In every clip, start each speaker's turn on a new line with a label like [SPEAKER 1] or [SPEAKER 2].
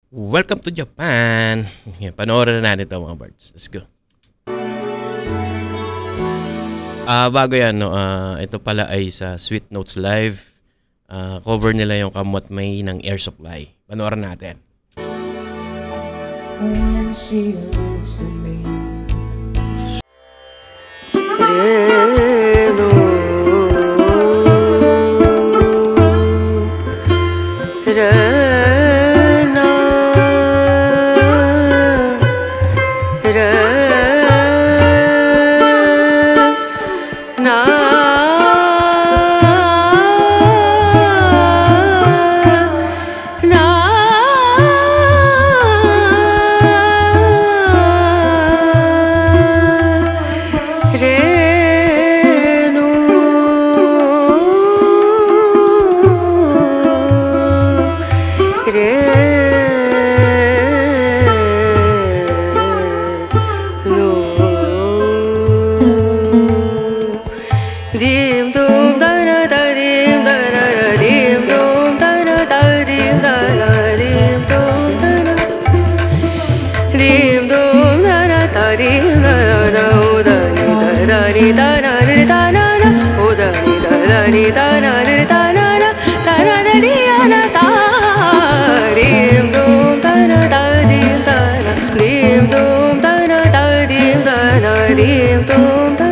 [SPEAKER 1] Welcome to Japan! Yan, panoorin na natin ito mga birds. Let's go. Bago yan, no, ito pala ay sa Sweet Notes Live. Cover nila yung Kamot May ng Air Supply. Panoorin natin.
[SPEAKER 2] When she looks at me, dim dum da da da dim da da da dim dum da da da dim da da dim dum da da dim dum da da da dim da da da o da ni da da ni da na di da na na o da ni da da ni da na di da na na da na da di na da dim dum da da da dim da na dim dum da da da dim da na dim dum da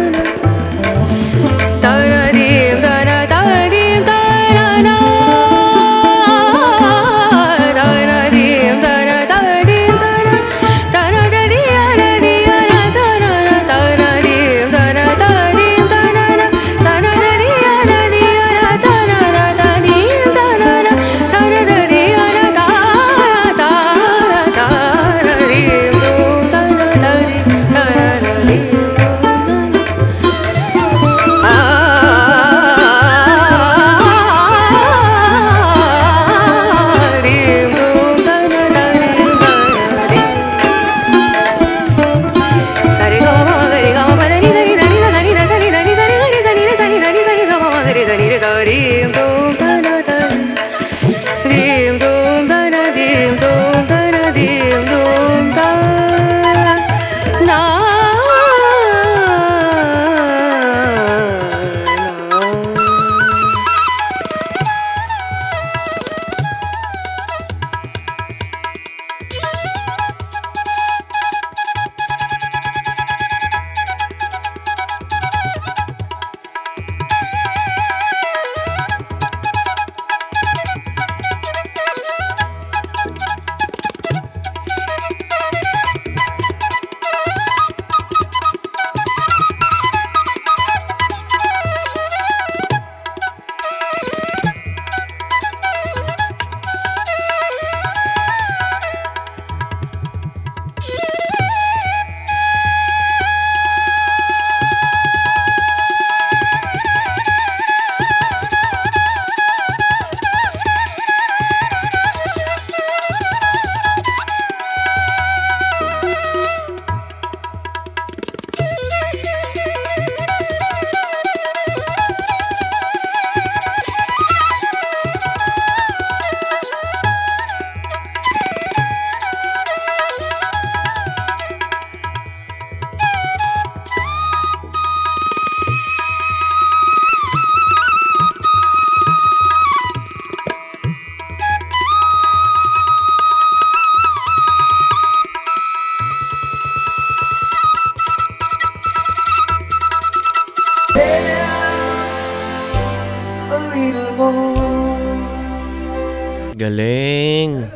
[SPEAKER 1] Galing!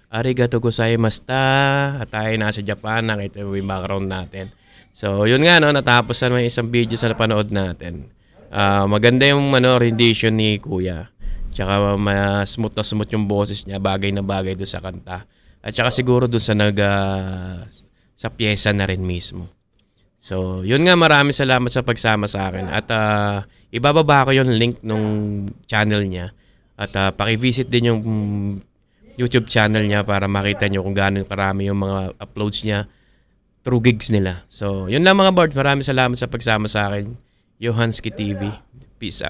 [SPEAKER 1] Arigato gozaimashita. At tayo nasa Japan. Nakita mo yung background natin. So, yun nga, no? Natapos na may isang video sa napanood natin. Maganda yung rendition ni Kuya. Tsaka smooth na smooth yung boses niya. Bagay na bagay doon sa kanta. At tsaka siguro doon sa sa pyesa na rin mismo. So, yun nga, maraming salamat sa pagsama sa akin. At ibababa ko yung link nung channel niya. At paki-visit din yung YouTube channel niya para makita nyo kung gaano karami yung mga uploads niya through gigs nila. So, yun lang mga board. Maraming salamat sa pagsama sa akin. Johanski TV. Peace out.